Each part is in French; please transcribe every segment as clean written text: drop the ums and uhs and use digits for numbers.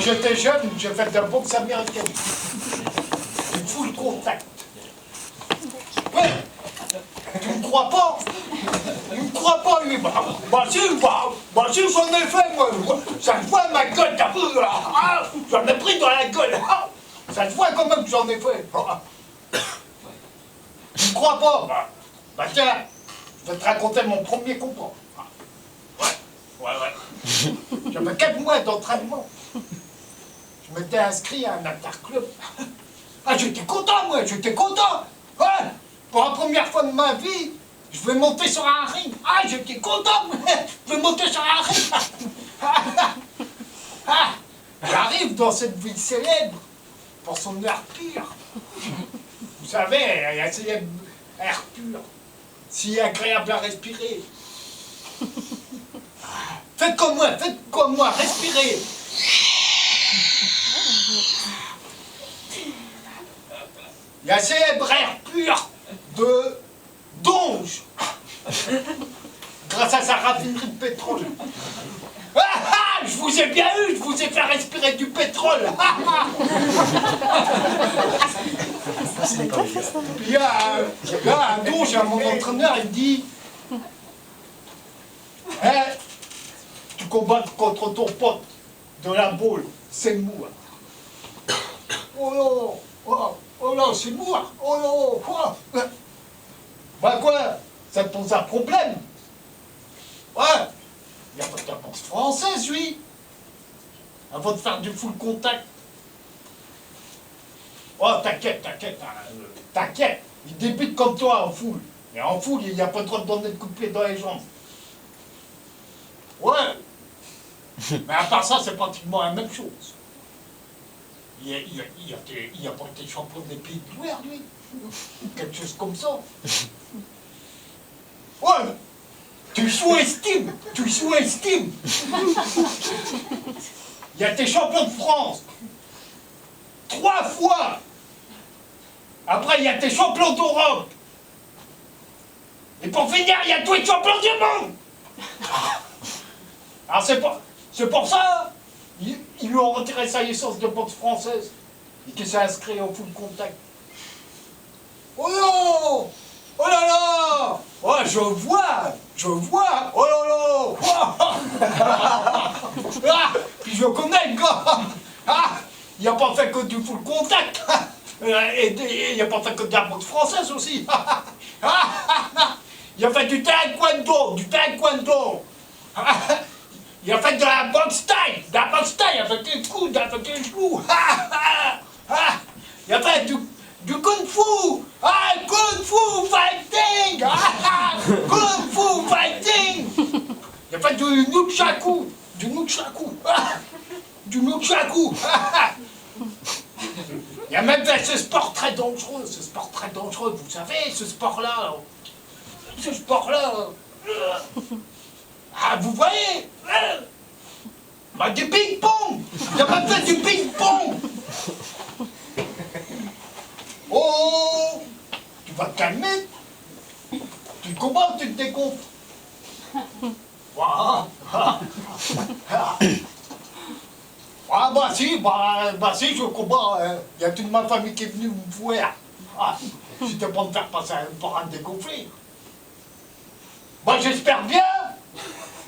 j'étais jeune, j'ai fait de la boxe américaine. Du full contact. Ouais. Tu me crois pas? Il me croit pas, lui. Bah si, j'en ai fait, moi. Ça se voit ma gueule, t'as vu, là. Ah, j'en ai pris dans la gueule. Ah, ça se voit quand même que j'en ai fait. Tu me crois pas? Bah tiens, je vais te raconter mon premier combat. Ouais. J'avais 4 mois d'entraînement. Je m'étais inscrit à un interclub. Ah, j'étais content, moi, j'étais content. Ouais. Pour la première fois de ma vie, je vais monter sur un ring. Ah, j'étais content, je vais monter sur un ring. J'arrive dans cette ville célèbre pour son air pur. Vous savez, il y a cet air pur, si agréable à respirer. Faites comme moi, respirez. Il y a célèbre air pur de Donge, grâce à sa raffinerie de pétrole. Je vous ai bien eu, je vous ai fait respirer du pétrole. Il y a un Donge, mon entraîneur, il dit tu combats contre ton pote de la boule, c'est moi. Oh là, c'est moi. Oh là, bah quoi? Ça te pose un problème? Ouais. Il n'y a pas de réponse française, lui. Avant de faire du full contact. Oh, t'inquiète. Il débute comme toi en full. Mais en full, il n'y a pas le droit de donner de coups de pied dans les jambes. Ouais. Mais à part ça, c'est pratiquement la même chose. Il a pas été champion des pays de l'Ouest, lui. Quelque chose comme ça. Ouais. Tu sous-estimes. Il a été champion de France 3 fois. Après, il a été champion d'Europe. Et pour finir, il a tout été champion du monde. Alors c'est pour ça, ils lui ont retiré sa licence de boxe française. Et qu'il s'est inscrit au full contact. Oh non! Oh là là! Oh, je vois! Oh là là! Puis je connais le gars! Il n'a pas fait que du full contact! Et il n'a pas fait que de la boxe française aussi! Il a fait du taekwondo! Il a fait de la boxe taille! Avec les coudes, avec les genoux! Il a fait du kung fu! Kung fu fighting! Kung fu fighting! Il a fait du nunchaku! Il a même fait ce sport très dangereux, vous savez, ce sport-là. Vous voyez? Bah, du ping-pong! Il a même fait du ping-pong! Oh! Tu vas te calmer? Tu combats ou tu te dégonfles? Bah si, je combats. Il y a toute ma famille qui est venue me voir. C'était pour me faire passer pour un dégonflé. Bah j'espère bien!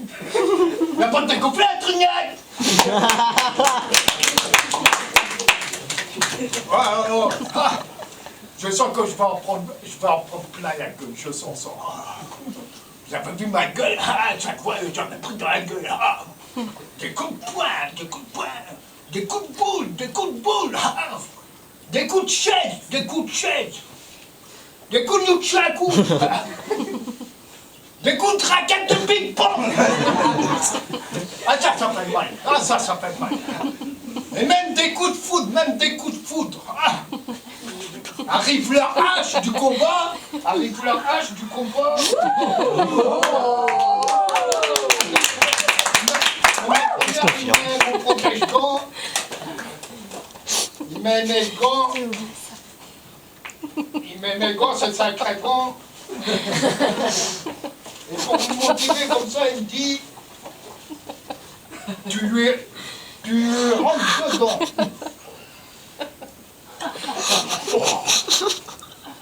Il n'y a pas de dégonflé à Trignac! Je sens que je vais en prendre plein la gueule, je sens ça. Vous avez vu ma gueule? Chaque fois, j'en ai pris dans la gueule. Des coups de poing, des coups de boule, des coups de chaise, des coups de nunchaku, des coups de raquette de ping-pong. Ça fait mal. Et même des coups de foudre, Arrive leur hache du combat. Il met mes gants, c'est sacré gants. Et pour me motiver comme ça, il me dit, tu Tu rentres dedans.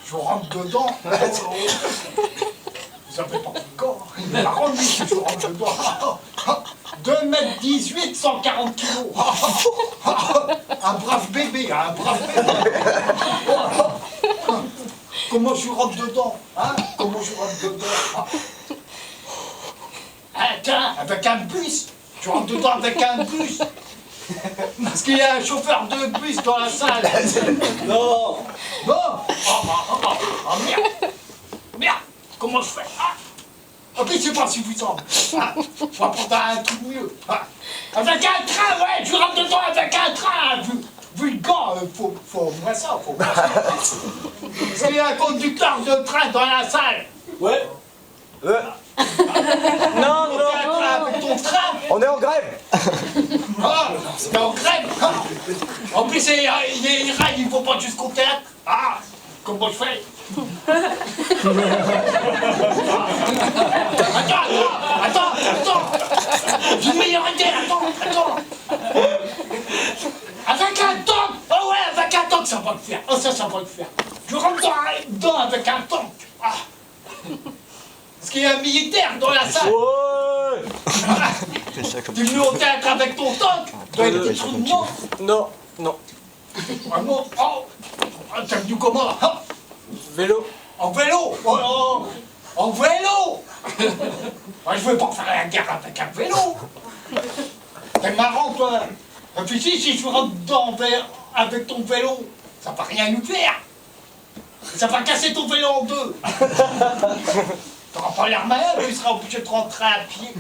Je rentre dedans. Vous avez pas de corps. Il m'a rendu si je rentre dedans. 2,18 m, 140 kilos. Un brave bébé, un brave bébé. Comment je rentre dedans, hein? Comment je rentre dedans? Ah, tiens, avec un bus. Je rentre dedans avec un bus. Parce qu'il y a un chauffeur de bus dans la salle. Non. Non. Oh, merde. Merde. Comment je fais? Ok, c'est pas suffisant. Ah, faut prendre un truc mieux. Ah, avec un train, ouais, tu rentres dedans avec un train. Vu le gars, faut moins ça, faut moins ça. Parce qu'il y a un conducteur de train dans la salle. Ouais. Non, non. Avec ton train. On est en grève. Ah, t'es en grève. Ah. En plus, les rails, ils vont pas jusqu'au théâtre. Ah, comment je fais? Attends. J'ai une meilleure idée, attends. Avec un tank. Oh ouais, avec un tank, ça va le faire. Oh, ça va le faire. Je rentre dedans avec un tank. Ah. Parce qu'il y a un militaire dans la salle. Ouais. T'es venu au théâtre avec ton tank? Tu dois être des trous de mort. Non. Vraiment? Oh, t'as venu comment? Ah. Vélo. En vélo? Oh, en vélo? Moi, je veux pas faire la guerre avec un vélo. T'es marrant, toi. Réfléchis, si je rentre dedans avec ton vélo, ça va rien lui faire. Ça va casser ton vélo en deux. T'auras pas l'air malade, tu seras obligé de rentrer à pied.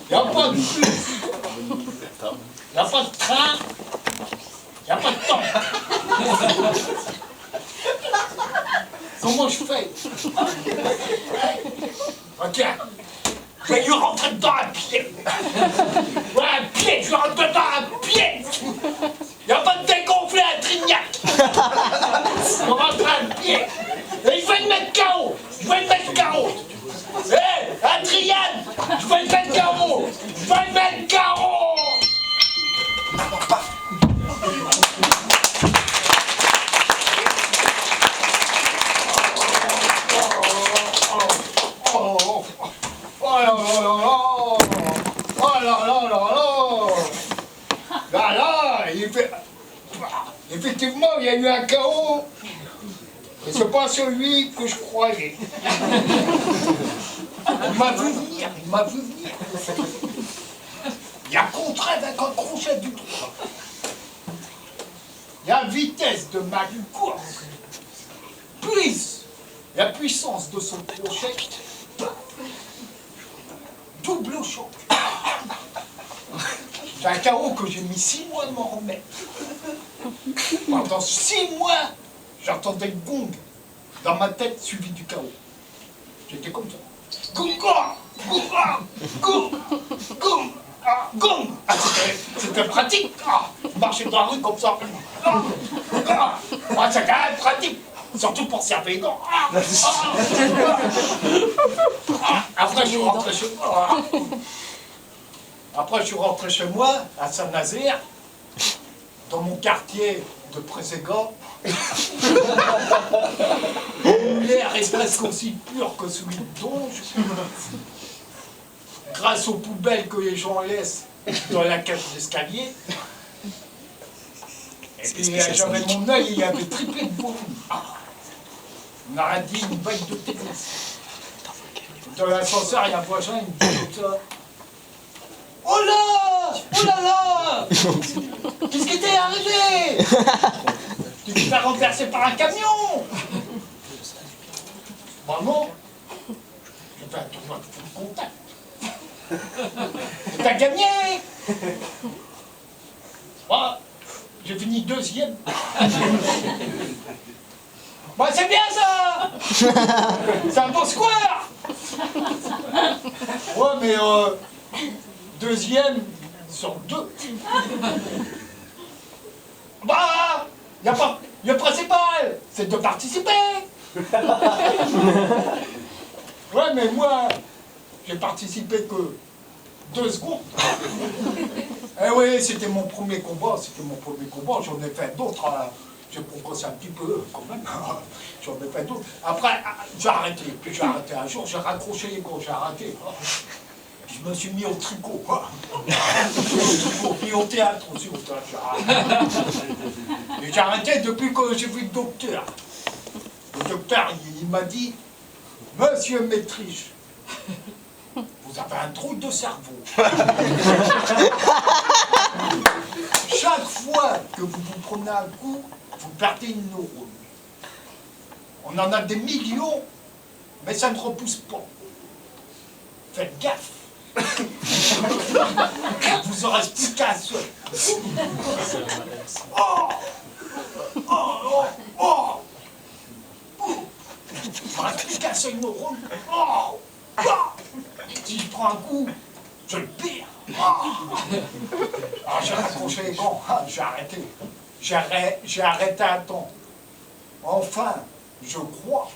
Y'a pas de bus. Y'a pas de train. Y'a pas de temps. Comment je fais? Ok. Je vais lui rentrer dedans à pied. Ouais, à pied, je lui rentre dedans à pied. Y'a pas de dégonflé à Trignac. Je rentre à pied. Et je vais le mettre KO. Je vais le mettre KO. Hé, Adriane, je vais le mettre KO. Je vais le mettre KO. Là, effectivement, il y a eu un chaos. Et c'est pas celui que je croyais. Il m'a vu venir. Il y a contrainte avec un crochet du droit. Il y a vitesse de ma course. Plus la puissance de son crochet. Double choc. C'est un chaos que j'ai mis 6 mois à m'en remettre. Pendant 6 mois, j'entendais le gong dans ma tête suivi du chaos. J'étais comme ça. Gong. Ah, c'était pratique. Ah, marcher dans la rue comme ça. C'est quand même pratique. Surtout pour servir les dents. Après, je suis rentré chez moi. Après, je suis rentré chez moi, à Saint-Nazaire, dans mon quartier de Préségat. L'air est presque aussi pur que celui de Donge. Grâce aux poubelles que les gens laissent dans la cage d'escalier. Et puis j'avais mon œil, il y avait triplé de volume. On aurait dit une bague de tennis. Dans l'ascenseur, il y a un voisin, il me dit comme ça. Oh là! Qu'est-ce qui t'est arrivé? Tu t'es fait renverser par un camion? Bah non. J'ai fait un tournoi de contact. T'as gagné! Bah, j'ai fini 2e. Bah c'est bien ça! C'est un beau square! Ouais mais 2e sur 2. Bah, y a pas, le principal, c'est de participer. Ouais mais moi, j'ai participé que 2 secondes. Eh oui, c'était mon premier combat, j'en ai fait d'autres. J'ai progressé un petit peu quand même. J'en ai fait d'autres. Après, j'ai arrêté. Puis j'ai arrêté un jour, j'ai raccroché les gants, j'ai arrêté. Je me suis mis au tricot. Puis au théâtre aussi, j'ai arrêté. Et j'ai arrêté depuis que j'ai vu le docteur. Le docteur, il m'a dit, Monsieur Métriche, vous avez un drôle de cerveau. Chaque fois que vous vous prenez un coup, vous perdez une neurone. On en a des millions, mais ça ne repousse pas. Faites gaffe. Vous en reste plus qu'un seul. Oh, oh, oh, oh. Il ne reste plus qu'un seul neurone. Oh, oh. Si je prends un coup, je le perds. Ah, j'ai raccroché les gants, j'ai arrêté. J'ai arrêté à temps. Enfin, je crois.